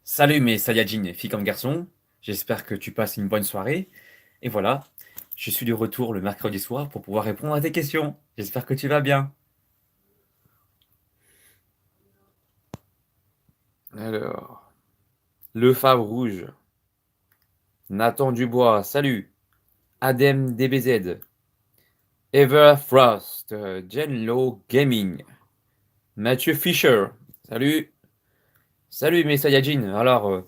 Salut mes Saiyajin, filles comme garçons, j'espère que tu passes une bonne soirée. Et voilà, je suis de retour le mercredi soir pour pouvoir répondre à tes questions. J'espère que tu vas bien. Alors, le Fave Rouge, Nathan Dubois, salut. Adem DBZ, Everfrost, Genlo Gaming, Mathieu Fischer, salut. Salut mes Saiyajin. Alors,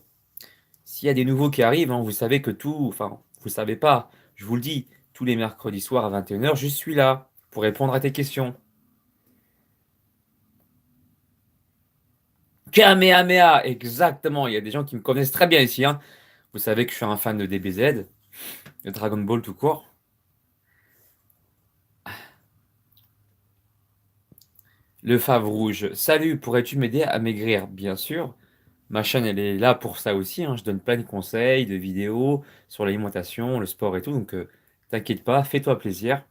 s'il y a des nouveaux qui arrivent, hein, vous savez que tout, enfin, vous savez pas, je vous le dis, tous les mercredis soirs à 21 h, je suis là pour répondre à tes questions. Kamehameha, exactement. Il y a des gens qui me connaissent très bien ici, hein. Vous savez que je suis un fan de DBZ, de Dragon Ball tout court. Le Fave Rouge. Salut, pourrais-tu m'aider à maigrir? Bien sûr. Ma chaîne, elle est là pour ça aussi, hein. Je donne plein de conseils, de vidéos sur l'alimentation, le sport et tout. Donc, t'inquiète pas, fais-toi plaisir.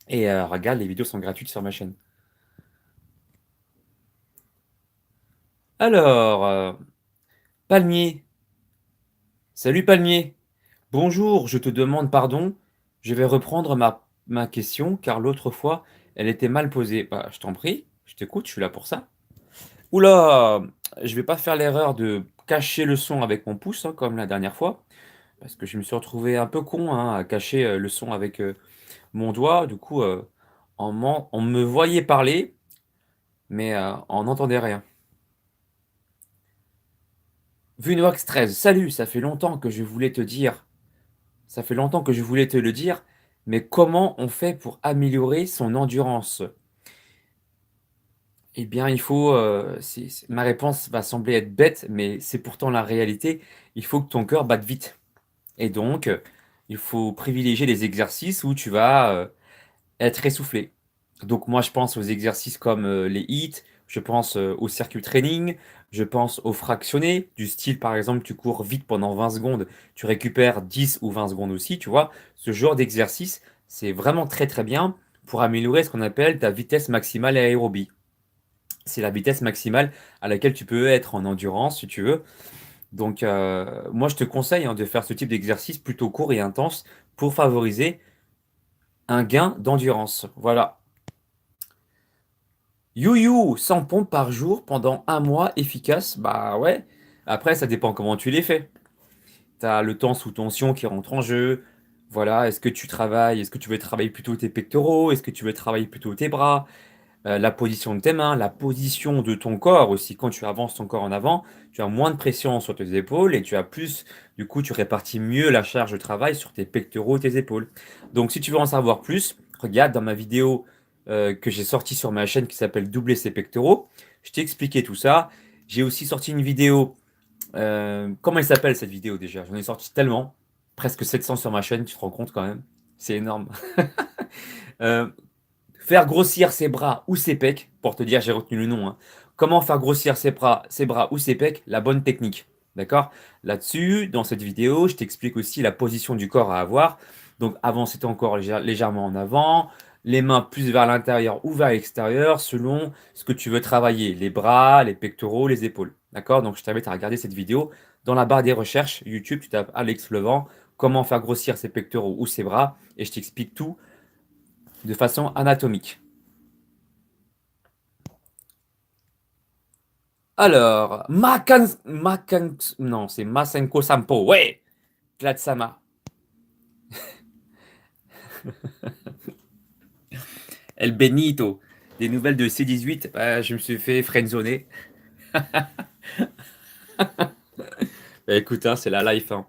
Et regarde, les vidéos sont gratuites sur ma chaîne. Alors, Palmier. Salut Palmier. Bonjour, je te demande pardon. Je vais reprendre ma question car l'autre fois, elle était mal posée. Bah, je t'en prie, je t'écoute, je suis là pour ça. Oula, je vais pas faire l'erreur de cacher le son avec mon pouce, hein, comme la dernière fois, parce que je me suis retrouvé un peu con, hein, à cacher le son avec mon doigt. Du coup, on me voyait parler, mais on n'entendait rien. Vunox 13, salut, ça fait longtemps que je voulais te dire. Ça fait longtemps que je voulais te le dire, mais comment on fait pour améliorer son endurance? Eh bien, il faut, ma réponse va sembler être bête, mais c'est pourtant la réalité. Il faut que ton cœur batte vite. Et donc, il faut privilégier les exercices où tu vas être essoufflé. Donc moi, je pense aux exercices comme les hits, je pense au circuit training, je pense aux fractionnés, du style par exemple, tu cours vite pendant 20 secondes, tu récupères 10 ou 20 secondes aussi, tu vois. Ce genre d'exercice, c'est vraiment très très bien pour améliorer ce qu'on appelle ta vitesse maximale aérobie. C'est la vitesse maximale à laquelle tu peux être en endurance, si tu veux. Donc moi, je te conseille, hein, de faire ce type d'exercice plutôt court et intense pour favoriser un gain d'endurance. Voilà. You, 100 pompes par jour pendant un mois efficace, bah ouais. Après, ça dépend comment tu les fais. T'as le temps sous tension qui rentre en jeu. Voilà, est-ce que tu veux travailler plutôt tes pectoraux? Est-ce que tu veux travailler plutôt tes bras? La position de tes mains, la position de ton corps aussi. Quand tu avances ton corps en avant, tu as moins de pression sur tes épaules et tu as plus, du coup, tu répartis mieux la charge de travail sur tes pectoraux et tes épaules. Donc, si tu veux en savoir plus, regarde dans ma vidéo que j'ai sortie sur ma chaîne qui s'appelle Doubler ses pectoraux. Je t'ai expliqué tout ça. J'ai aussi sorti une vidéo. Comment elle s'appelle cette vidéo déjà? J'en ai sorti tellement. Presque 700 sur ma chaîne, tu te rends compte quand même. C'est énorme. Euh, Faire grossir ses bras ou ses pecs, pour te dire, j'ai retenu le nom, hein. Comment faire grossir ses bras ou ses pecs, la bonne technique. D'accord? Là-dessus, dans cette vidéo, je t'explique aussi la position du corps à avoir. Donc, avancer ton corps légèrement en avant, les mains plus vers l'intérieur ou vers l'extérieur, selon ce que tu veux travailler, les bras, les pectoraux, les épaules. D'accord? Donc, je t'invite à regarder cette vidéo. Dans la barre des recherches YouTube, tu tapes Alex Levent, comment faire grossir ses pectoraux ou ses bras, et je t'explique tout de façon anatomique. Alors, non, c'est Masenko Sampo. Ouais, Klatsama. El Benito. Des nouvelles de C18. Bah, je me suis fait friendzoner. Bah, écoute, hein, c'est la life, hein.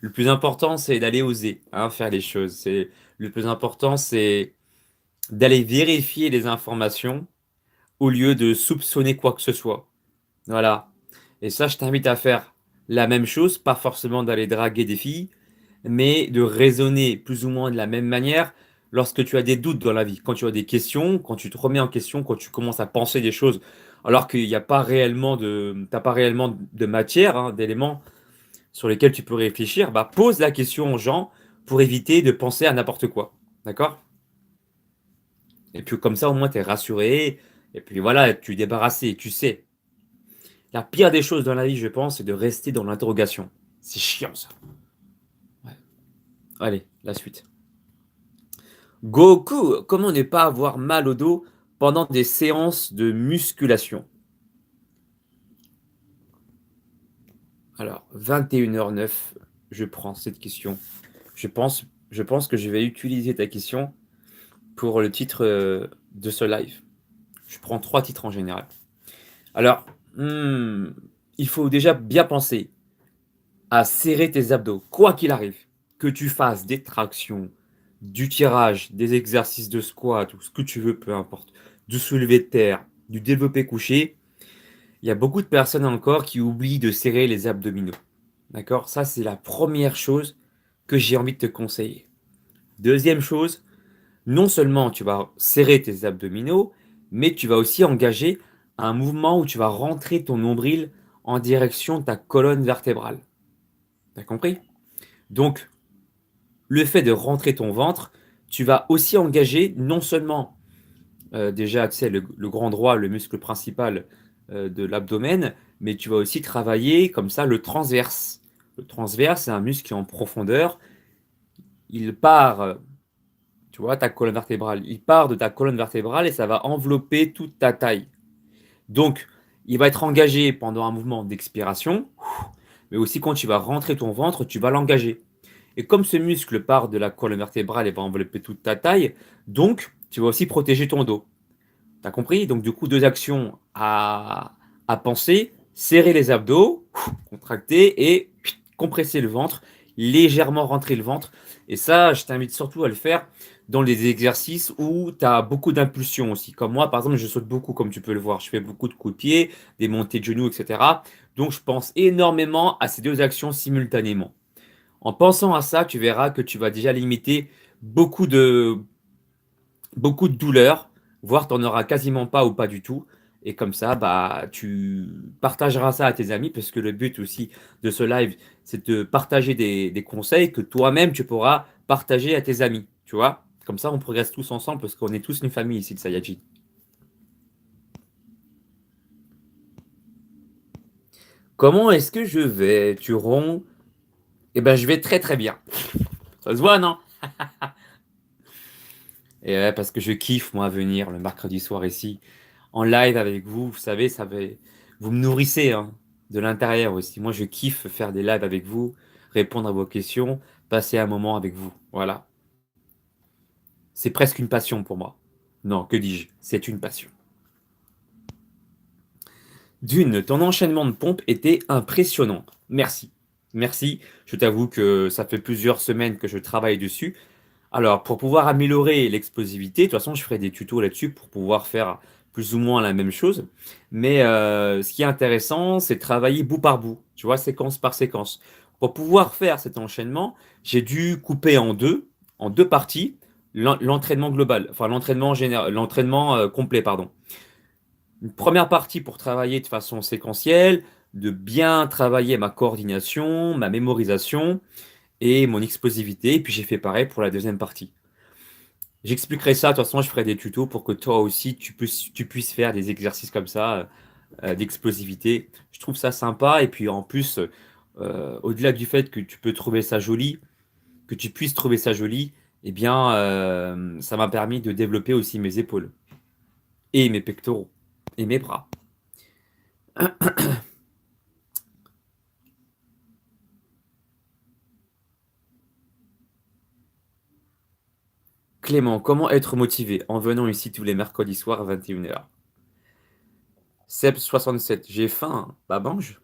Le plus important, c'est d'aller oser, hein, faire les choses. Le plus important, c'est d'aller vérifier les informations au lieu de soupçonner quoi que ce soit. Voilà. Et ça, je t'invite à faire la même chose, pas forcément d'aller draguer des filles, mais de raisonner plus ou moins de la même manière lorsque tu as des doutes dans la vie, quand tu as des questions, quand tu te remets en question, quand tu commences à penser des choses, alors qu'il n'y a pas réellement t'as pas réellement de matière, hein, d'éléments sur lesquels tu peux réfléchir, bah pose la question aux gens pour éviter de penser à n'importe quoi. D'accord? Et puis comme ça, au moins, tu es rassuré. Et puis voilà, tu es débarrassé, tu sais. La pire des choses dans la vie, je pense, c'est de rester dans l'interrogation. C'est chiant, ça. Ouais. Allez, la suite. Goku, comment ne pas avoir mal au dos pendant des séances de musculation? Alors, 21h09, je prends cette question. Je pense que je vais utiliser ta question pour le titre de ce live. Je prends 3 titres en général. Alors, hmm, il faut déjà bien penser à serrer tes abdos, quoi qu'il arrive. Que tu fasses des tractions, du tirage, des exercices de squat, ou ce que tu veux, peu importe, du soulevé de terre, du développé couché, il y a beaucoup de personnes encore qui oublient de serrer les abdominaux. D'accord? Ça, c'est la première chose que j'ai envie de te conseiller. Deuxième chose, non seulement tu vas serrer tes abdominaux, mais tu vas aussi engager un mouvement où tu vas rentrer ton nombril en direction de ta colonne vertébrale. T'as compris? Donc, le fait de rentrer ton ventre, tu vas aussi engager non seulement déjà, tu sais, le grand droit, le muscle principal de l'abdomen, mais tu vas aussi travailler comme ça le transverse. Le transverse, c'est un muscle qui est en profondeur. Il part, tu vois, ta colonne vertébrale. Il part de ta colonne vertébrale et ça va envelopper toute ta taille. Donc, il va être engagé pendant un mouvement d'expiration, mais aussi quand tu vas rentrer ton ventre, tu vas l'engager. Et comme ce muscle part de la colonne vertébrale et va envelopper toute ta taille, donc tu vas aussi protéger ton dos. T'as compris? Donc du coup, 2 actions à penser, serrer les abdos, contracter et compresser le ventre, légèrement rentrer le ventre. Et ça, je t'invite surtout à le faire dans les exercices où tu as beaucoup d'impulsion aussi. Comme moi, par exemple, je saute beaucoup, comme tu peux le voir. Je fais beaucoup de coups de pied, des montées de genoux, etc. Donc je pense énormément à ces 2 actions simultanément. En pensant à ça, tu verras que tu vas déjà limiter beaucoup de, beaucoup de douleurs, voire tu n'en auras quasiment pas ou pas du tout. Et comme ça, bah, tu partageras ça à tes amis, parce que le but aussi de ce live, c'est de partager des conseils que toi-même, tu pourras partager à tes amis. Tu vois? Comme ça, on progresse tous ensemble, parce qu'on est tous une famille ici de Saiyajin. Comment est-ce que je vais, Turon? Eh ben, je vais très très bien. Ça se voit, non? Et ouais, parce que je kiffe, moi, venir le mercredi soir ici, en live avec vous. Vous savez, vous me nourrissez hein, de l'intérieur aussi. Moi, je kiffe faire des lives avec vous, répondre à vos questions, passer un moment avec vous. Voilà. C'est presque une passion pour moi. Non, que dis-je? C'est une passion. D'une, ton enchaînement de pompes était impressionnant. Merci. Merci. Je t'avoue que ça fait plusieurs semaines que je travaille dessus. Alors, pour pouvoir améliorer l'explosivité, de toute façon, je ferai des tutos là-dessus pour pouvoir faire plus ou moins la même chose. Mais ce qui est intéressant, c'est de travailler bout par bout, tu vois, séquence par séquence. Pour pouvoir faire cet enchaînement, j'ai dû couper en deux parties, l'entraînement global, enfin l'entraînement général, l'entraînement complet, pardon. Une première partie pour travailler de façon séquentielle, de bien travailler ma coordination, ma mémorisation et mon explosivité. Et puis j'ai fait pareil pour la deuxième partie. J'expliquerai ça, de toute façon, je ferai des tutos pour que toi aussi, tu puisses faire des exercices comme ça, d'explosivité. Je trouve ça sympa. Et puis en plus, au-delà du fait que tu peux trouver ça joli, que tu puisses trouver ça joli, eh bien, ça m'a permis de développer aussi mes épaules, et mes pectoraux, et mes bras. Clément, comment être motivé en venant ici tous les mercredis soirs à 21h? Seb67, j'ai faim, hein. Bah mange,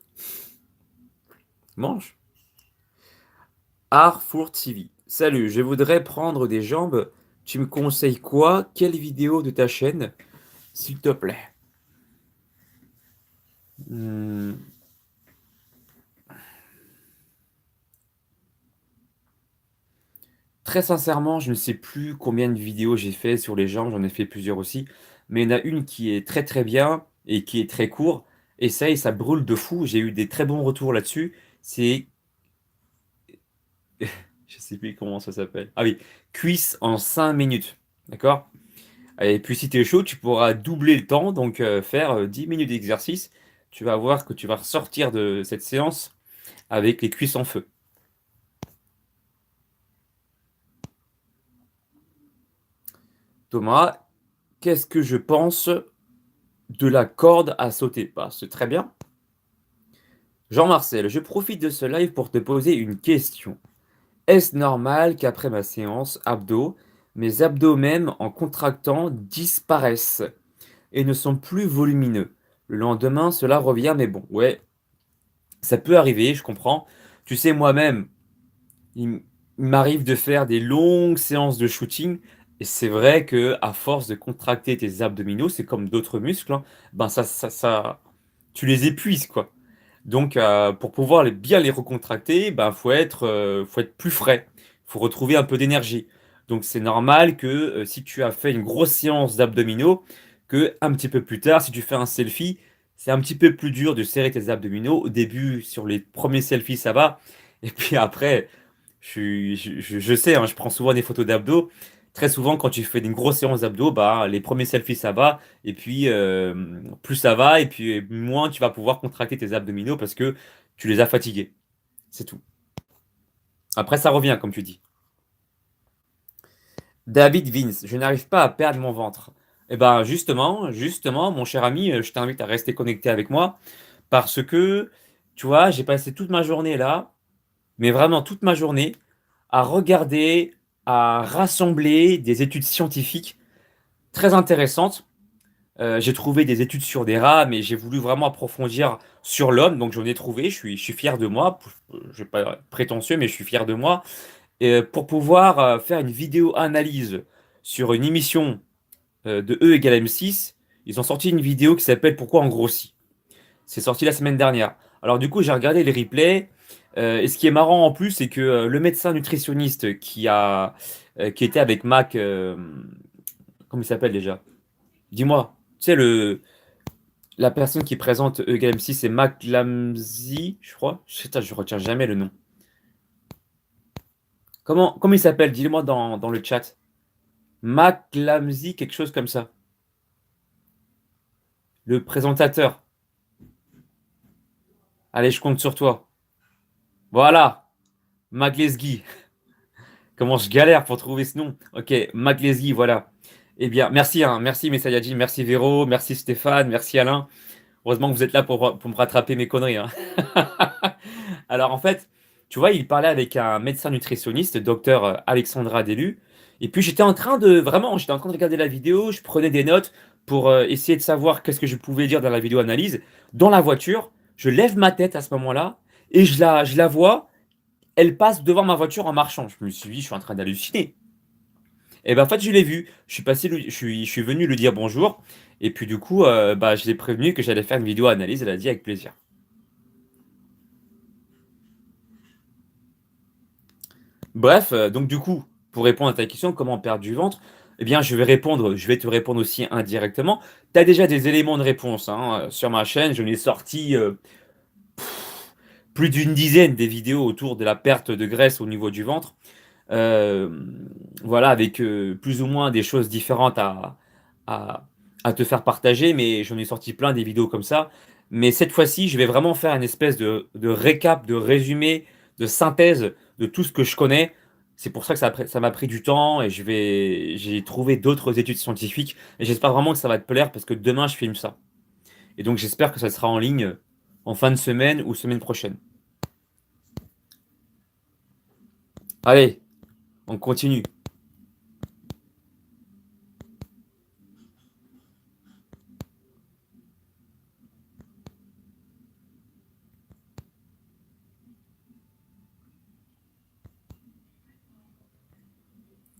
mange. Arfour TV. Salut, je voudrais prendre des jambes. Tu me conseilles quoi? Quelle vidéo de ta chaîne, s'il te plaît? Hmm, Très sincèrement, je ne sais plus combien de vidéos j'ai fait sur les jambes. J'en ai fait plusieurs aussi. Mais il y en a une qui est très très bien et qui est très court. Et ça brûle de fou. J'ai eu des très bons retours là-dessus. C'est... Je sais plus comment ça s'appelle. Ah oui, cuisse en 5 minutes. D'accord? Et puis si tu es chaud, tu pourras doubler le temps, donc faire 10 minutes d'exercice. tu vas voir que tu vas ressortir de cette séance avec les cuisses en feu. Thomas, qu'est-ce que je pense de la corde à sauter? Bah, c'est très bien. Jean-Marcel, je profite de ce live pour te poser une question. Est-ce normal qu'après ma séance abdos, mes abdos même en contractant disparaissent et ne sont plus volumineux? Le lendemain, cela revient, mais bon, ouais, ça peut arriver, je comprends. Tu sais, moi-même, il m'arrive de faire des longues séances de shooting, et c'est vrai que à force de contracter tes abdominaux, c'est comme d'autres muscles, hein, ben tu les épuises, quoi. Donc, pour pouvoir bien les recontracter, ben, faut être plus frais. Faut retrouver un peu d'énergie. Donc, c'est normal que si tu as fait une grosse séance d'abdominaux, que un petit peu plus tard, si tu fais un selfie, c'est un petit peu plus dur de serrer tes abdominaux. Au début, sur les premiers selfies, ça va. Et puis après, je sais, hein, je prends souvent des photos d'abdos. Très souvent, quand tu fais une grosse séance d'abdos, bah, les premiers selfies, ça va. Et puis, plus ça va, et puis moins tu vas pouvoir contracter tes abdominaux parce que tu les as fatigués. C'est tout. Après, ça revient, comme tu dis. David Vince, je n'arrive pas à perdre mon ventre. Eh ben, justement, mon cher ami, je t'invite à rester connecté avec moi parce que, tu vois, j'ai passé toute ma journée là, mais vraiment toute ma journée, à regarder, à rassembler des études scientifiques très intéressantes. J'ai trouvé des études sur des rats, mais j'ai voulu vraiment approfondir sur l'homme, donc j'en ai trouvé. Je suis fier de moi. Je ne suis pas prétentieux, mais je suis fier de moi. Et pour pouvoir faire une vidéo analyse sur une émission de E égale M6, ils ont sorti une vidéo qui s'appelle Pourquoi on grossit. C'est sorti la semaine dernière. Alors du coup, j'ai regardé les replays. Et ce qui est marrant en plus, c'est que le médecin nutritionniste qui était avec Mac, comment il s'appelle déjà? Dis-moi. Tu sais, la personne qui présente EGM6, c'est Mac Lamzi, je crois. Je retiens jamais le nom. Comment il s'appelle? Dis-le-moi dans le chat. Mac Lamzi, quelque chose comme ça. Le présentateur. Allez, je compte sur toi. Voilà. Mac Lesguy. Comment je galère pour trouver ce nom. Ok, Mac Lesguy, voilà. Eh bien, merci, hein. Merci Messayadji, merci Véro, merci Stéphane, merci Alain. Heureusement que vous êtes là pour me rattraper mes conneries, hein. Alors en fait, tu vois, il parlait avec un médecin nutritionniste, docteur Alexandra Delu. Et puis j'étais en train de regarder la vidéo, je prenais des notes pour essayer de savoir qu'est-ce que je pouvais dire dans la vidéo analyse. Dans la voiture, je lève ma tête à ce moment-là et je la vois, elle passe devant ma voiture en marchant. Je me suis dit, je suis en train d'halluciner. Et ben en fait, je l'ai vu. Je suis passé, je suis venu lui dire bonjour. Et puis du coup, bah, je l'ai prévenu que j'allais faire une vidéo analyse. Elle a dit avec plaisir. Bref, donc du coup, pour répondre à ta question, comment perdre du ventre, eh bien, je vais te répondre aussi indirectement. Tu as déjà des éléments de réponse, hein, sur ma chaîne. Je n'ai sorti plus d'une dizaine des vidéos autour de la perte de graisse au niveau du ventre. Euh, voilà, avec plus ou moins des choses différentes à, à te faire partager, mais j'en ai sorti plein des vidéos comme ça. Mais cette fois-ci, je vais vraiment faire une espèce de récap, de résumé, de synthèse de tout ce que je connais. C'est pour ça que ça m'a pris du temps et j'ai trouvé d'autres études scientifiques. Et j'espère vraiment que ça va te plaire parce que demain, je filme ça. Et donc, j'espère que ça sera en ligne en fin de semaine ou semaine prochaine. Allez, on continue.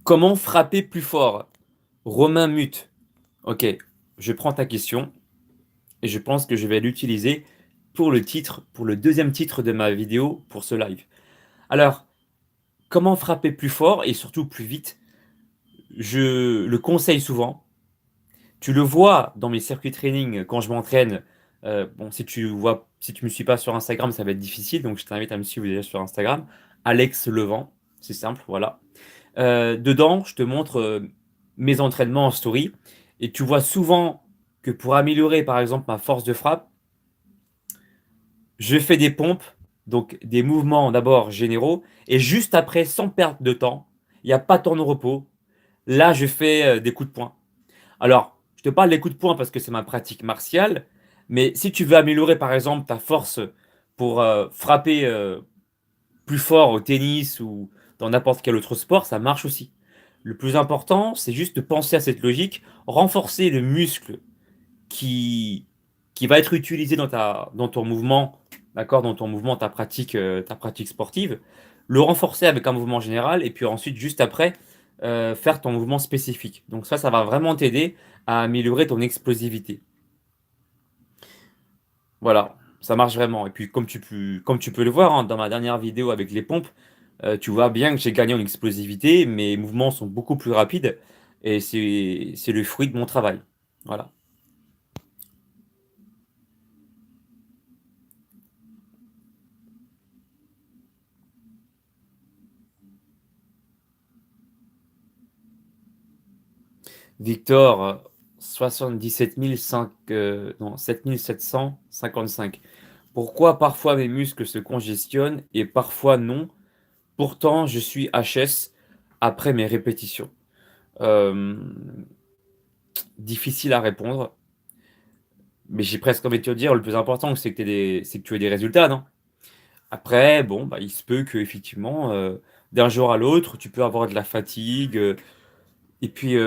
Comment frapper plus fort? Romain Mute. Ok, je prends ta question et je pense que je vais l'utiliser pour le titre, pour le deuxième titre de ma vidéo pour ce live. Alors, comment frapper plus fort et surtout plus vite? Je le conseille souvent. Tu le vois dans mes circuits training quand je m'entraîne. Bon, si tu me suis pas sur Instagram, ça va être difficile, donc je t'invite à me suivre déjà sur Instagram. Alex Levent, c'est simple, voilà. Dedans, je te montre mes entraînements en story et tu vois souvent que pour améliorer par exemple ma force de frappe, Je fais des pompes, donc des mouvements d'abord généraux, et juste après, sans perte de temps, il n'y a pas de temps de repos, là je fais des coups de poing. Alors, je te parle des coups de poing parce que c'est ma pratique martiale, mais si tu veux améliorer par exemple ta force pour frapper plus fort au tennis ou dans n'importe quel autre sport, ça marche aussi. Le plus important, c'est juste de penser à cette logique, renforcer le muscle qui, qui va être utilisé dans ton mouvement, d'accord, dans ton mouvement, ta pratique sportive, le renforcer avec un mouvement général et puis ensuite, juste après, faire ton mouvement spécifique. Donc ça va vraiment t'aider à améliorer ton explosivité. Voilà, ça marche vraiment. Et puis comme tu peux le voir hein, dans ma dernière vidéo avec les pompes, tu vois bien que j'ai gagné en explosivité, mes mouvements sont beaucoup plus rapides et c'est le fruit de mon travail. Voilà. Victor, 77 500, non, 7 755. Pourquoi parfois mes muscles se congestionnent et parfois non? Pourtant, je suis HS après mes répétitions. Euh, difficile à répondre, mais j'ai presque envie de te dire, le plus important, c'est que tu aies des résultats, non? Après, bon, bah, il se peut que effectivement, d'un jour à l'autre, tu peux avoir de la fatigue, et puis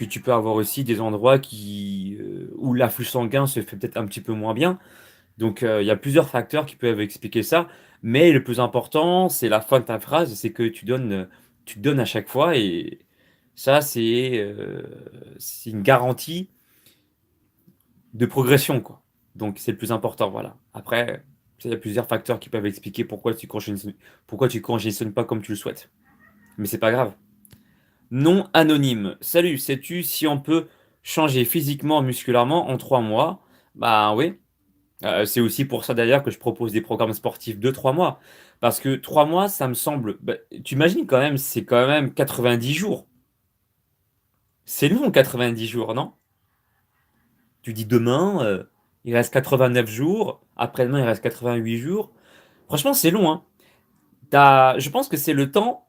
tu peux avoir aussi des endroits où l'afflux sanguin se fait peut-être un petit peu moins bien. Donc il y a plusieurs facteurs qui peuvent expliquer ça. Mais le plus important, c'est la fin de ta phrase, c'est que tu te donnes à chaque fois. Et ça, c'est une garantie de progression, quoi. Donc c'est le plus important, voilà. Après, il y a plusieurs facteurs qui peuvent expliquer pourquoi tu congestionnes pas comme tu le souhaites. Mais c'est pas grave. Non anonyme. Salut, sais-tu si on peut changer physiquement, musculairement en 3 mois? Bah oui. C'est aussi pour ça d'ailleurs que je propose des programmes sportifs de 3 mois. Parce que 3 mois, ça me semble. Bah, tu imagines quand même, c'est quand même 90 jours. C'est long, 90 jours, non? Tu dis demain, il reste 89 jours. Après-demain, il reste 88 jours. Franchement, c'est long, hein. Je pense que c'est le temps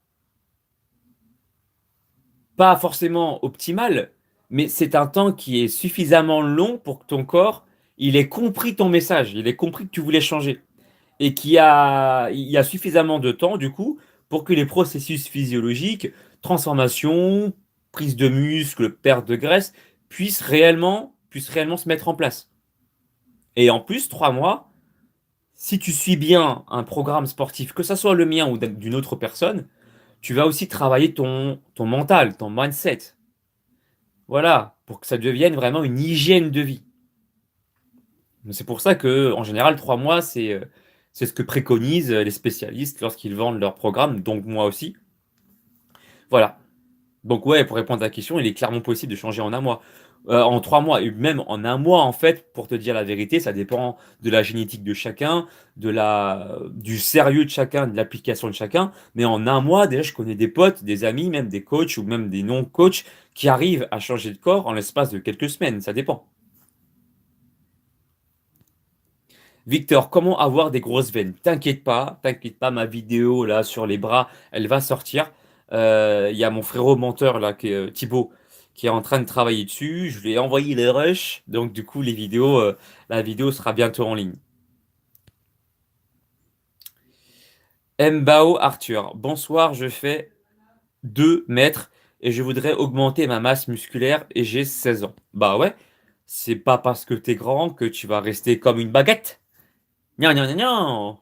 pas forcément optimal, mais c'est un temps qui est suffisamment long pour que ton corps, il ait compris ton message, il ait compris que tu voulais changer. Et il y a suffisamment de temps, du coup, pour que les processus physiologiques, transformation, prise de muscle, perte de graisse, puissent réellement se mettre en place. Et en plus, 3 mois, si tu suis bien un programme sportif, que ce soit le mien ou d'une autre personne, tu vas aussi travailler ton mental, ton mindset. Voilà, pour que ça devienne vraiment une hygiène de vie. C'est pour ça que, en général, 3 mois, c'est ce que préconisent les spécialistes lorsqu'ils vendent leur programme, donc moi aussi. Voilà. Donc ouais, pour répondre à ta question, il est clairement possible de changer en un mois. En 3 mois, et même en un mois, en fait, pour te dire la vérité, ça dépend de la génétique de chacun, du sérieux de chacun, de l'application de chacun. Mais en un mois, déjà, je connais des potes, des amis, même des coachs ou même des non-coachs qui arrivent à changer de corps en l'espace de quelques semaines. Ça dépend. Victor, comment avoir des grosses veines? T'inquiète pas, ma vidéo là sur les bras, elle va sortir. Il y a mon frérot menteur là, qui est Thibaut, qui est en train de travailler dessus. Je lui ai envoyé les rushs, donc du coup la vidéo sera bientôt en ligne. Mbao Arthur, bonsoir, je fais 2 mètres et je voudrais augmenter ma masse musculaire et j'ai 16 ans. Bah ouais, c'est pas parce que t'es grand que tu vas rester comme une baguette. Nya nya nya nya.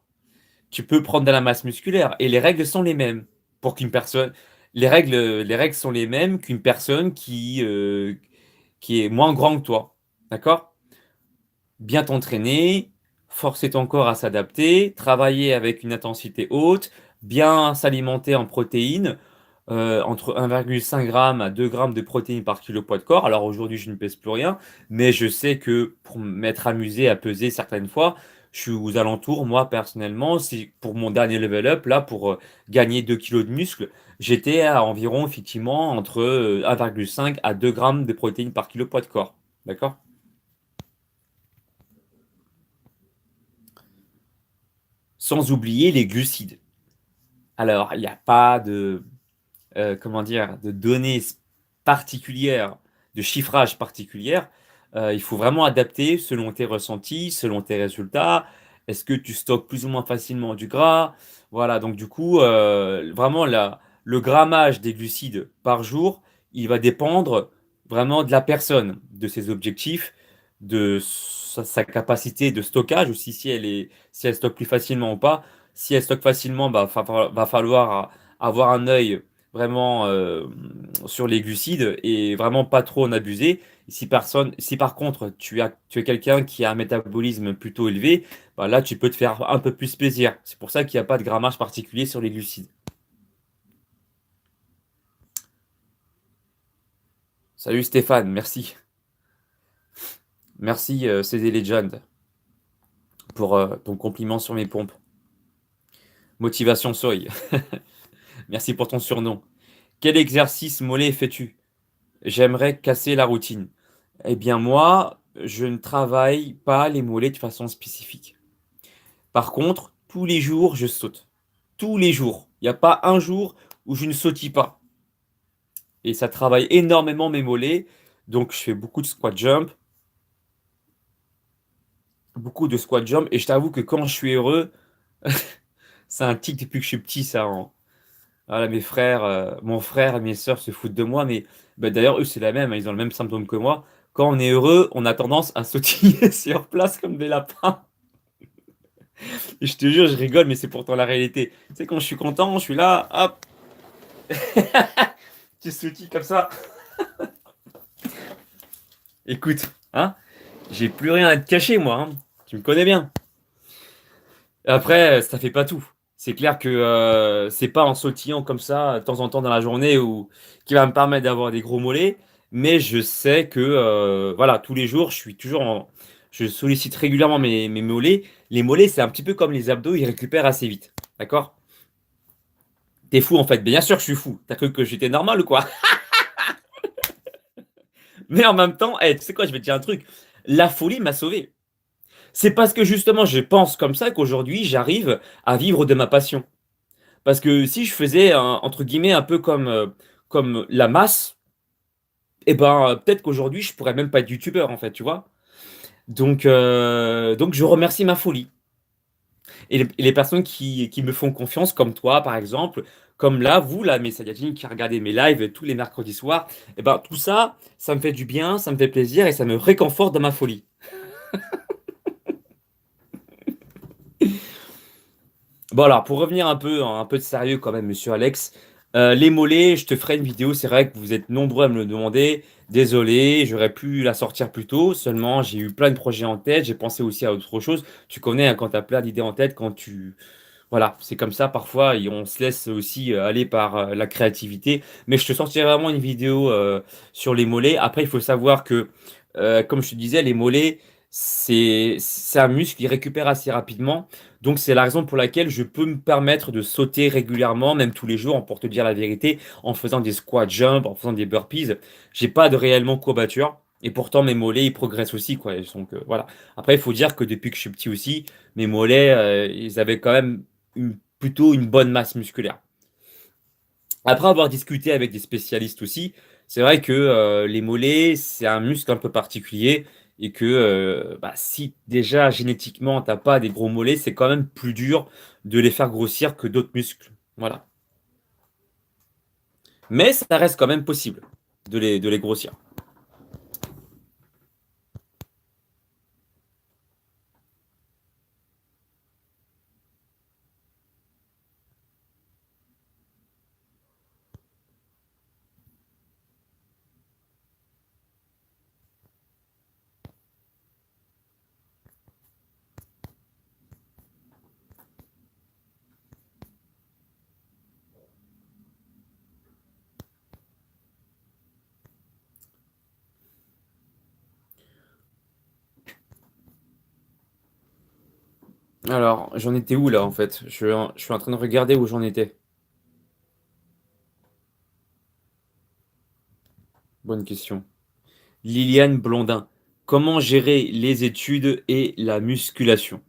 Tu peux prendre de la masse musculaire et les règles sont les mêmes pour qu'une personne. Les règles sont les mêmes qu'une personne qui est moins grande que toi. D'accord? Bien t'entraîner, forcer ton corps à s'adapter, travailler avec une intensité haute, bien s'alimenter en protéines, entre 1,5 g à 2 grammes de protéines par kilo poids de corps. Alors aujourd'hui, je ne pèse plus rien, mais je sais que pour m'être amusé à peser certaines fois, je suis aux alentours, moi personnellement, si pour mon dernier level up, là, pour gagner 2 kilos de muscle, j'étais à environ, effectivement, entre 1,5 à 2 grammes de protéines par kilo poids de corps. D'accord? sans oublier les glucides. Alors, il n'y a pas comment dire, de données particulières, de chiffrage particulière. Il faut vraiment adapter selon tes ressentis, selon tes résultats. Est-ce que tu stockes plus ou moins facilement du gras? Voilà, donc du coup, vraiment, le grammage des glucides par jour, il va dépendre vraiment de la personne, de ses objectifs, de sa capacité de stockage aussi, si elle stocke plus facilement ou pas. Si elle stocke facilement, bah, va falloir avoir un œil vraiment sur les glucides et vraiment pas trop en abuser. Si par contre tu es quelqu'un qui a un métabolisme plutôt élevé, bah là tu peux te faire un peu plus plaisir. C'est pour ça qu'il n'y a pas de grammage particulier sur les glucides. Salut Stéphane, merci. Merci CD Legend pour ton compliment sur mes pompes. Motivation Soy, merci pour ton surnom. Quel exercice mollet fais-tu? J'aimerais casser la routine. Eh bien moi, je ne travaille pas les mollets de façon spécifique. Par contre, tous les jours, je saute. Tous les jours. Il n'y a pas un jour où je ne sautille pas. Et ça travaille énormément mes mollets. Donc, je fais beaucoup de squat jump, beaucoup de squat jump. Et je t'avoue que quand je suis heureux, c'est un tic depuis que je suis petit, ça. Voilà, mes frères, mon frère et mes sœurs se foutent de moi. Mais bah, d'ailleurs, eux, c'est la même, hein, ils ont le même symptôme que moi. Quand on est heureux, on a tendance à sautiller sur place comme des lapins. Et je te jure, je rigole, mais c'est pourtant la réalité. Tu sais, quand je suis content, je suis là, hop, tu sautilles comme ça. Écoute, hein, j'ai plus rien à te cacher, moi, hein. Tu me connais bien. Après, ça fait pas tout. C'est clair que c'est pas en sautillant comme ça, de temps en temps dans la journée, qui va me permettre d'avoir des gros mollets. Mais je sais que, voilà, tous les jours, je sollicite régulièrement mes mollets. Les mollets, c'est un petit peu comme les abdos, ils récupèrent assez vite. D'accord? T'es fou en fait. Bien sûr, je suis fou. T'as cru que j'étais normal ou quoi? Mais en même temps, tu sais quoi, je vais te dire un truc. La folie m'a sauvé. C'est parce que justement, je pense comme ça qu'aujourd'hui, j'arrive à vivre de ma passion. Parce que si je faisais, entre guillemets, un peu comme la masse, eh ben, peut-être qu'aujourd'hui, je pourrais même pas être youtubeur, en fait, tu vois. Donc, je remercie ma folie. Et les personnes qui me font confiance, comme toi, par exemple, comme là, vous, là, mes Saiyajins qui regardez mes lives tous les mercredis soirs, eh ben, tout ça, ça me fait du bien, ça me fait plaisir et ça me réconforte dans ma folie. Bon alors, pour revenir un peu de sérieux quand même, monsieur Alex, les mollets, je te ferai une vidéo, c'est vrai que vous êtes nombreux à me le demander. Désolé, j'aurais pu la sortir plus tôt, seulement j'ai eu plein de projets en tête, j'ai pensé aussi à autre chose. Tu connais hein, quand tu as plein d'idées en tête, quand tu... Voilà, c'est comme ça parfois, et on se laisse aussi aller par la créativité. Mais je te sortirai vraiment une vidéo sur les mollets. Après, il faut savoir que, comme je te disais, les mollets, c'est un muscle qui récupère assez rapidement. Donc, c'est la raison pour laquelle je peux me permettre de sauter régulièrement, même tous les jours, pour te dire la vérité, en faisant des squat jump, en faisant des burpees. J'ai pas de réellement courbature. Et pourtant, mes mollets, ils progressent aussi, quoi. Donc, voilà. Après, il faut dire que depuis que je suis petit aussi, mes mollets, ils avaient quand même plutôt une bonne masse musculaire. Après avoir discuté avec des spécialistes aussi, c'est vrai que les mollets, c'est un muscle un peu particulier et que bah, si déjà génétiquement t'as pas des gros mollets, c'est quand même plus dur de les faire grossir que d'autres muscles. Voilà. Mais ça reste quand même possible de les grossir. Alors, j'en étais où là en fait? Je suis en train de regarder où j'en étais. Bonne question. Liliane Blondin. Comment gérer les études et la musculation?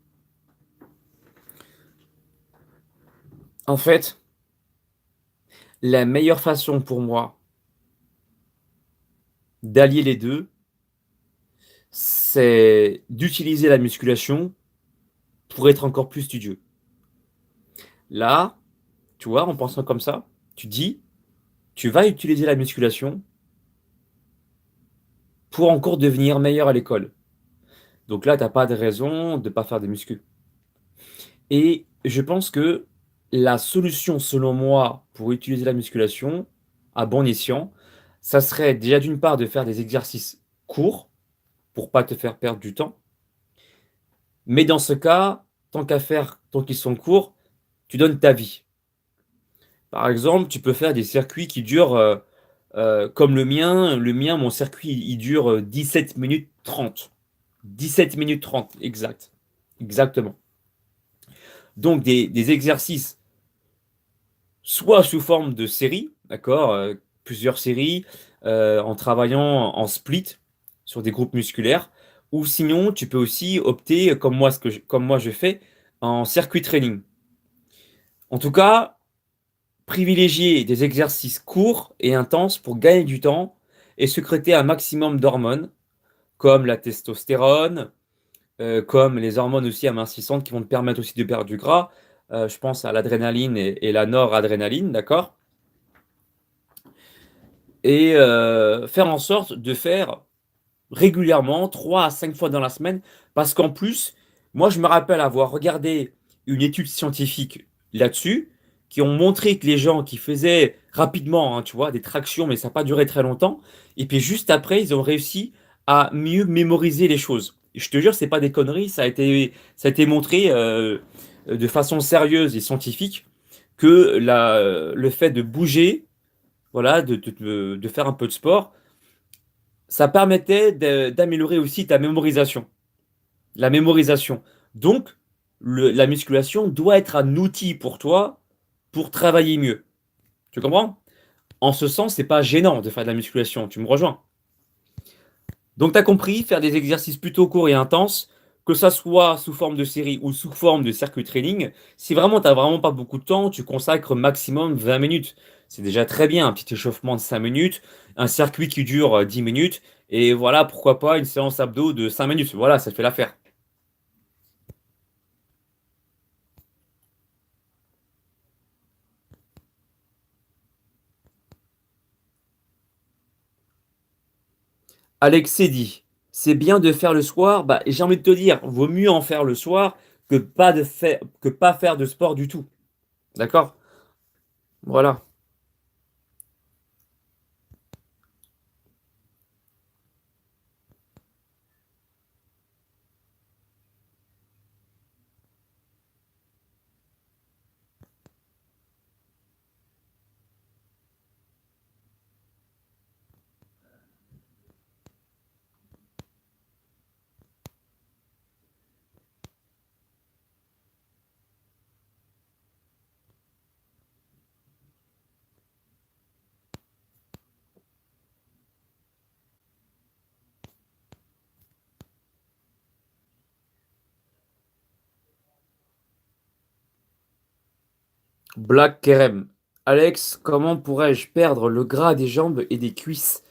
En fait, la meilleure façon pour moi d'allier les deux, c'est d'utiliser la musculation pour être encore plus studieux. Là, tu vois, en pensant comme ça, tu dis, tu vas utiliser la musculation pour encore devenir meilleur à l'école. Donc là, t'as pas de raison de pas faire des muscles. Et je pense que la solution, selon moi, pour utiliser la musculation à bon escient, ça serait déjà d'une part de faire des exercices courts pour pas te faire perdre du temps. Mais dans ce cas, tant qu'à faire, tant qu'ils sont courts, tu donnes ta vie. Par exemple, tu peux faire des circuits qui durent, comme le mien. Le mien, mon circuit, il dure 17 minutes 30. 17 minutes 30, exact. Exactement. Donc des exercices soit sous forme de séries, d'accord, plusieurs séries, en travaillant en split sur des groupes musculaires, ou sinon tu peux aussi opter, comme moi, comme moi je fais, en circuit training. En tout cas, privilégier des exercices courts et intenses pour gagner du temps et sécréter un maximum d'hormones, comme la testostérone, comme les hormones aussi amincissantes qui vont te permettre aussi de perdre du gras. Je pense à l'adrénaline et la noradrénaline, d'accord? Et faire en sorte de faire régulièrement, 3 à 5 fois dans la semaine, parce qu'en plus, moi je me rappelle avoir regardé une étude scientifique là-dessus, qui ont montré que les gens qui faisaient rapidement, hein, tu vois, des tractions, mais ça n'a pas duré très longtemps, et puis juste après, ils ont réussi à mieux mémoriser les choses. Et je te jure, c'est pas des conneries, ça a été montré de façon sérieuse et scientifique que le fait de bouger, voilà, de faire un peu de sport, ça permettait d'améliorer aussi ta mémorisation. La mémorisation. Donc, la musculation doit être un outil pour toi pour travailler mieux. Tu comprends? En ce sens, c'est pas gênant de faire de la musculation. Tu me rejoins? Donc, tu as compris, faire des exercices plutôt courts et intenses, que ça soit sous forme de série ou sous forme de circuit training, si vraiment tu n'as vraiment pas beaucoup de temps, tu consacres maximum 20 minutes. C'est déjà très bien, un petit échauffement de 5 minutes, un circuit qui dure 10 minutes, et voilà, pourquoi pas une séance abdos de 5 minutes. Voilà, ça fait l'affaire. Alexei dit, c'est bien de faire le soir, bah, j'ai envie de te dire, vaut mieux en faire le soir que pas faire de sport du tout. D'accord? Voilà. Black Kerem. Alex, comment pourrais-je perdre le gras des jambes et des cuisses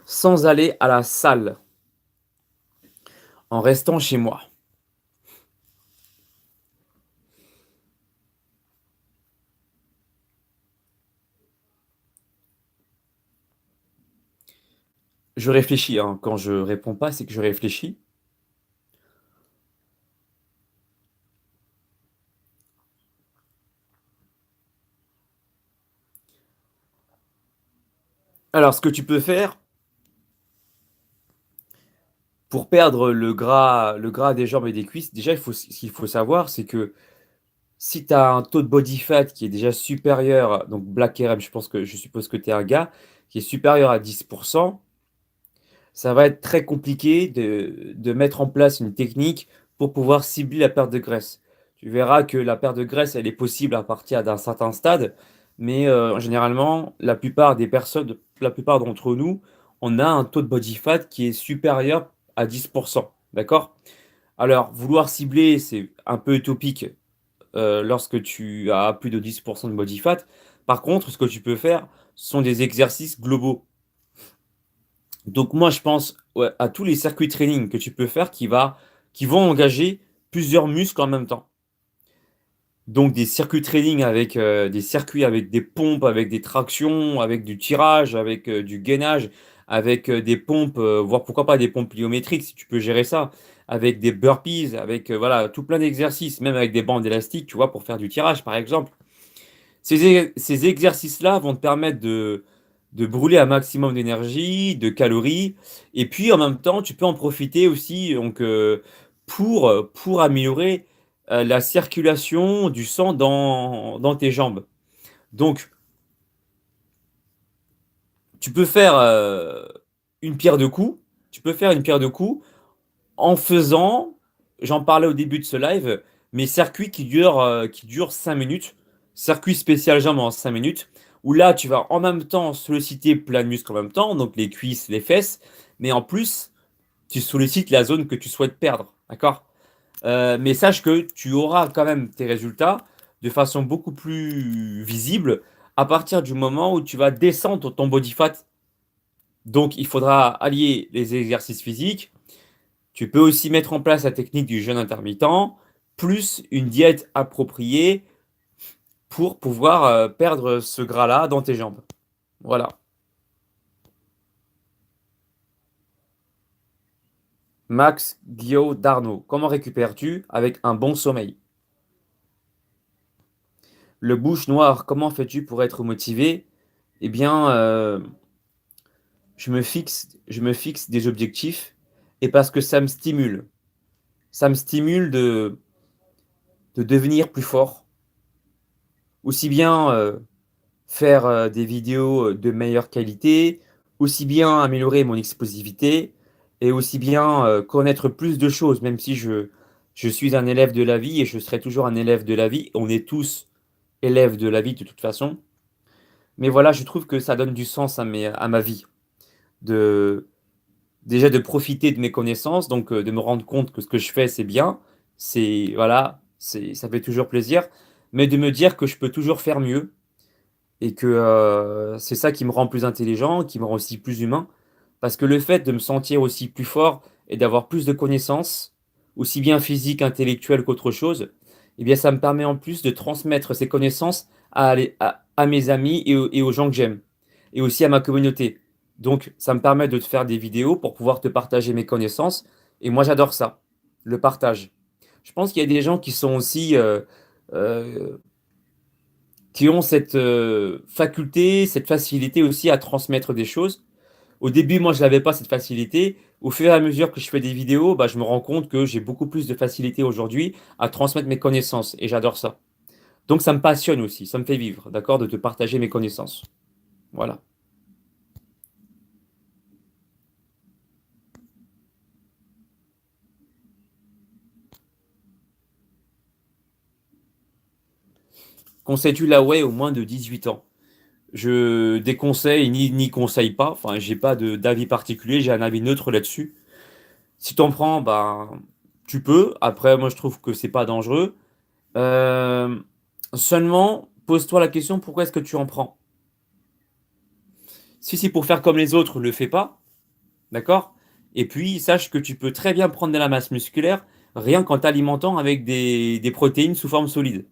sans aller à la salle en restant chez moi? Je réfléchis, hein. Quand je réponds pas, c'est que je réfléchis. Alors, ce que tu peux faire pour perdre le gras des jambes et des cuisses, déjà, ce qu'il faut savoir, c'est que si tu as un taux de body fat qui est déjà supérieur, donc Black RM, je suppose que tu es un gars, qui est supérieur à 10%, ça va être très compliqué de mettre en place une technique pour pouvoir cibler la perte de graisse. Tu verras que la perte de graisse, elle est possible à partir d'un certain stade, mais généralement, la plupart d'entre nous, on a un taux de body fat qui est supérieur à 10%. D'accord? Alors, vouloir cibler, c'est un peu utopique lorsque tu as plus de 10% de body fat. Par contre, ce que tu peux faire sont des exercices globaux. Donc moi, je pense ouais, à tous les circuits training que tu peux faire qui vont engager plusieurs muscles en même temps. Donc des circuits training avec des circuits avec des pompes, avec des tractions, avec du tirage, avec du gainage, avec des pompes, voire pourquoi pas des pompes pliométriques si tu peux gérer ça, avec des burpees, avec voilà tout plein d'exercices, même avec des bandes élastiques, tu vois, pour faire du tirage par exemple. Ces exercices-là vont te permettre de brûler un maximum d'énergie, de calories, et puis en même temps, tu peux en profiter aussi donc, pour améliorer la circulation du sang dans tes jambes. Donc, tu peux faire une pierre de coups, tu peux faire une pierre de coups en faisant, j'en parlais au début de ce live, mes circuits qui durent 5 minutes, circuit spécial jambes en 5 minutes, où là tu vas en même temps solliciter plein de muscles en même temps, donc les cuisses, les fesses, mais en plus tu sollicites la zone que tu souhaites perdre, d'accord? Mais sache que tu auras quand même tes résultats de façon beaucoup plus visible à partir du moment où tu vas descendre ton body fat. Donc il faudra allier les exercices physiques. Tu peux aussi mettre en place la technique du jeûne intermittent, plus une diète appropriée pour pouvoir perdre ce gras-là dans tes jambes. Voilà. Max Guillaume Darnaud, comment récupères-tu avec un bon sommeil? Le bouche noire, comment fais-tu pour être motivé? Eh bien, je me fixe des objectifs et parce que ça me stimule. Ça me stimule de devenir plus fort, aussi bien faire des vidéos de meilleure qualité, aussi bien améliorer mon explosivité et aussi bien connaître plus de choses, même si je suis un élève de la vie et je serai toujours un élève de la vie. On est tous élèves de la vie de toute façon. Mais voilà, je trouve que ça donne du sens à ma vie. De, déjà de profiter de mes connaissances, donc de me rendre compte que ce que je fais, c'est bien. Voilà, ça fait toujours plaisir. Mais de me dire que je peux toujours faire mieux et que c'est ça qui me rend plus intelligent, qui me rend aussi plus humain. Parce que le fait de me sentir aussi plus fort et d'avoir plus de connaissances, aussi bien physiques, intellectuelles qu'autre chose, eh bien ça me permet en plus de transmettre ces connaissances à mes amis et aux gens que j'aime, et aussi à ma communauté. Donc ça me permet de te faire des vidéos pour pouvoir te partager mes connaissances, et moi j'adore ça, le partage. Je pense qu'il y a des gens qui sont aussi euh, qui ont cette faculté, cette facilité aussi à transmettre des choses. Au début, moi, je n'avais pas cette facilité. Au fur et à mesure que je fais des vidéos, bah, je me rends compte que j'ai beaucoup plus de facilité aujourd'hui à transmettre mes connaissances et j'adore ça. Donc, ça me passionne aussi, ça me fait vivre, d'accord, de te partager mes connaissances. Voilà. Conseilles-tu la whey au moins de 18 ans? Je déconseille ni conseille pas. Enfin, j'ai pas d'avis particulier, j'ai un avis neutre là-dessus. Si t'en prends, bah, tu peux. Après, moi, je trouve que c'est pas dangereux. Euh, Seulement, pose-toi la question, pourquoi est-ce que tu en prends? Si c'est pour faire comme les autres, le fais pas, d'accord? Et puis, sache que tu peux très bien prendre de la masse musculaire rien qu'en t'alimentant avec des protéines sous forme solide.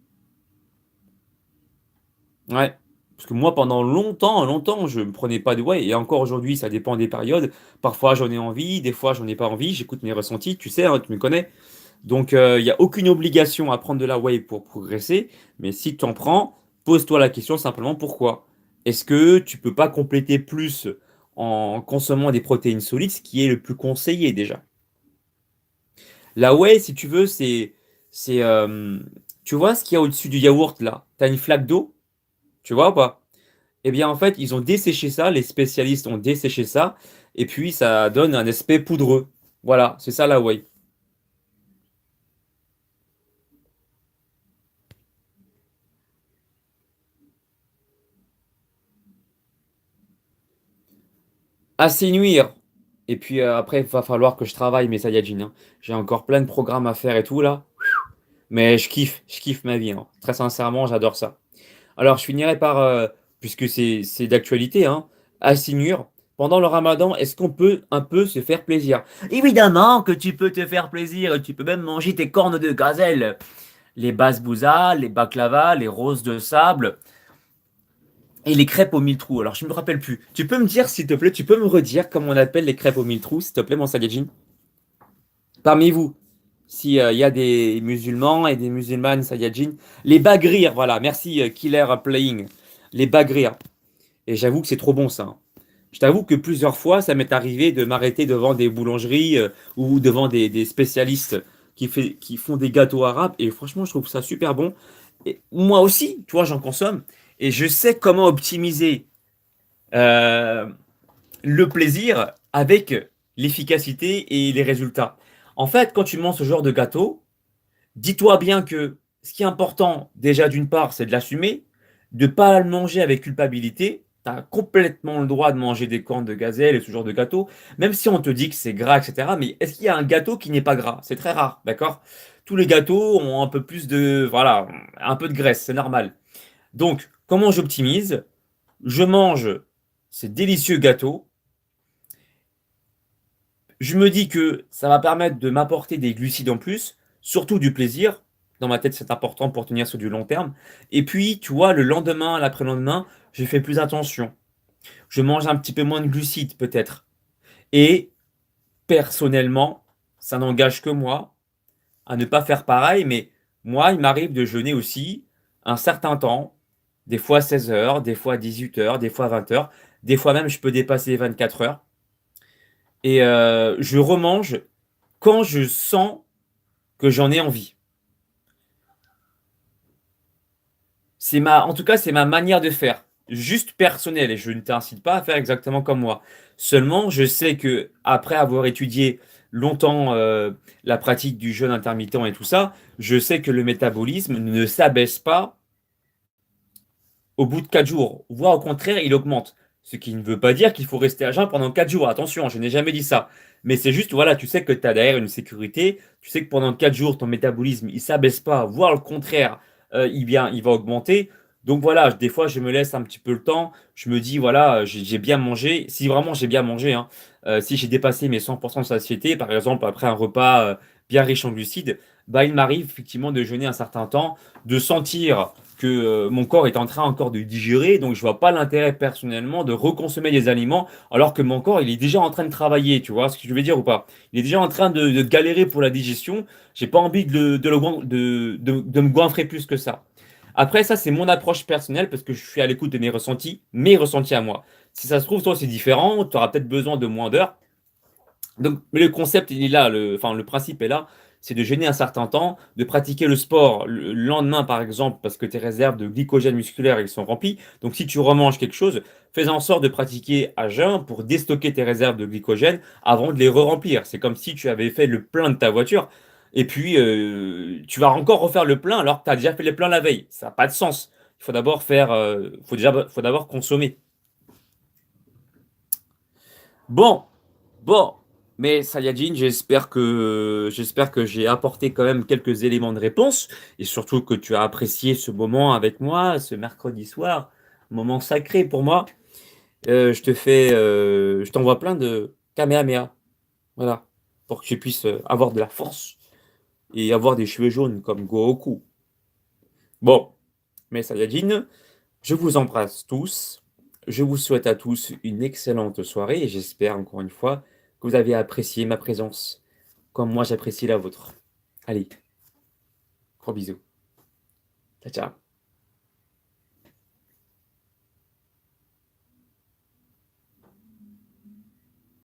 Ouais. Parce que moi, pendant longtemps, je ne prenais pas de whey. Et encore aujourd'hui, ça dépend des périodes. Parfois, j'en ai envie, des fois, j'en ai pas envie. J'écoute mes ressentis, tu sais, hein, tu me connais. Donc, il n'y a aucune obligation à prendre de la whey pour progresser. Mais si tu en prends, pose-toi la question simplement pourquoi. Est-ce que tu peux pas compléter plus en consommant des protéines solides, ce qui est le plus conseillé déjà? La whey, si tu veux, c'est, tu vois ce qu'il y a au-dessus du yaourt là? Tu as une flaque d'eau, tu vois ou pas? Eh bien, en fait, ils ont desséché ça, les spécialistes ont desséché ça, et puis ça donne un aspect poudreux. Voilà, c'est ça la whey. Assez nuire. Et puis après, il va falloir que je travaille mes Saiyajin, hein. J'ai encore plein de programmes à faire et tout là. Mais je kiffe ma vie, hein. Très sincèrement, j'adore ça. Alors, je finirai par, puisque c'est d'actualité, hein, à Sinur, pendant le Ramadan, est-ce qu'on peut un peu se faire plaisir? Évidemment que tu peux te faire plaisir, tu peux même manger tes cornes de gazelle, les basbouza, les baklava, les roses de sable et les crêpes aux mille trous. Alors, je ne me rappelle plus. Tu peux me dire, s'il te plaît, tu peux me redire comment on appelle les crêpes aux mille trous, s'il te plaît, mon Saiyajin? Parmi vous, s'il y a des musulmans et des musulmanes Saiyajin, les bagrir, voilà, merci Killer Playing, les bagrir. Et j'avoue que c'est trop bon ça, hein. Je t'avoue que plusieurs fois, ça m'est arrivé de m'arrêter devant des boulangeries ou devant des spécialistes qui font des gâteaux arabes. Et franchement, je trouve ça super bon. Et moi aussi, tu vois, j'en consomme. Et je sais comment optimiser euh, le plaisir avec l'efficacité et les résultats. En fait, quand tu manges ce genre de gâteau, dis-toi bien que ce qui est important, déjà d'une part, c'est de l'assumer, de ne pas le manger avec culpabilité. Tu as complètement le droit de manger des cornes de gazelle et ce genre de gâteau, même si on te dit que c'est gras, etc. Mais est-ce qu'il y a un gâteau qui n'est pas gras? C'est très rare, d'accord? Tous les gâteaux ont un peu plus de, voilà, un peu de graisse, c'est normal. Donc, comment j'optimise? Je mange ces délicieux gâteaux. Je me dis que ça va permettre de m'apporter des glucides en plus, surtout du plaisir. Dans ma tête, c'est important pour tenir sur du long terme. Et puis, tu vois, le lendemain, l'après-lendemain, je fais plus attention. Je mange un petit peu moins de glucides, peut-être. Et personnellement, ça n'engage que moi à ne pas faire pareil, mais moi, il m'arrive de jeûner aussi un certain temps, des fois 16 heures, des fois 18 heures, des fois 20 heures, des fois même je peux dépasser 24 heures. Et je remange quand je sens que j'en ai envie. En tout cas, c'est ma manière de faire, juste personnelle, et je ne t'incite pas à faire exactement comme moi. Seulement, je sais que après avoir étudié longtemps la pratique du jeûne intermittent et tout ça, je sais que le métabolisme ne s'abaisse pas au bout de 4 jours, voire au contraire, il augmente. Ce qui ne veut pas dire qu'il faut rester à jeun pendant 4 jours. Attention, je n'ai jamais dit ça. Mais c'est juste, voilà, tu sais que tu as derrière une sécurité, tu sais que pendant 4 jours, ton métabolisme, il s'abaisse pas, voire le contraire, il va augmenter. Donc voilà, des fois, je me laisse un petit peu le temps. Je me dis, voilà, j'ai bien mangé. Si vraiment j'ai bien mangé, hein, si j'ai dépassé mes 100% de satiété, par exemple, après un repas bien riche en glucides, bah, il m'arrive effectivement de jeûner un certain temps, de sentir que mon corps est en train encore de digérer, donc je vois pas l'intérêt personnellement de reconsommer des aliments alors que mon corps il est déjà en train de travailler, tu vois ce que je veux dire ou pas? Il est déjà en train de galérer pour la digestion, j'ai pas envie de me goinfrer plus que ça. Après ça c'est mon approche personnelle parce que je suis à l'écoute de mes ressentis à moi. Si ça se trouve toi c'est différent, tu auras peut-être besoin de moins d'heures, donc, mais le concept, il est là, enfin, le principe est là, c'est de gêner un certain temps, de pratiquer le sport le lendemain, par exemple, parce que tes réserves de glycogène musculaire, ils sont remplies. Donc, si tu remanges quelque chose, fais en sorte de pratiquer à jeun pour déstocker tes réserves de glycogène avant de les re-remplir. C'est comme si tu avais fait le plein de ta voiture, et puis tu vas encore refaire le plein alors que tu as déjà fait le plein la veille. Ça n'a pas de sens. Il faut d'abord faut d'abord consommer. Bon, bon, mais Saiyajin, j'espère que j'ai apporté quand même quelques éléments de réponse et surtout que tu as apprécié ce moment avec moi, ce mercredi soir, moment sacré pour moi. Je t'envoie plein de Kamehameha, voilà, pour que tu puisses avoir de la force et avoir des cheveux jaunes comme Goku. Bon, mais Saiyajin, je vous embrasse tous. Je vous souhaite à tous une excellente soirée et j'espère encore une fois que vous avez apprécié ma présence comme moi j'apprécie la vôtre. Allez, gros bisous. Ciao, ciao.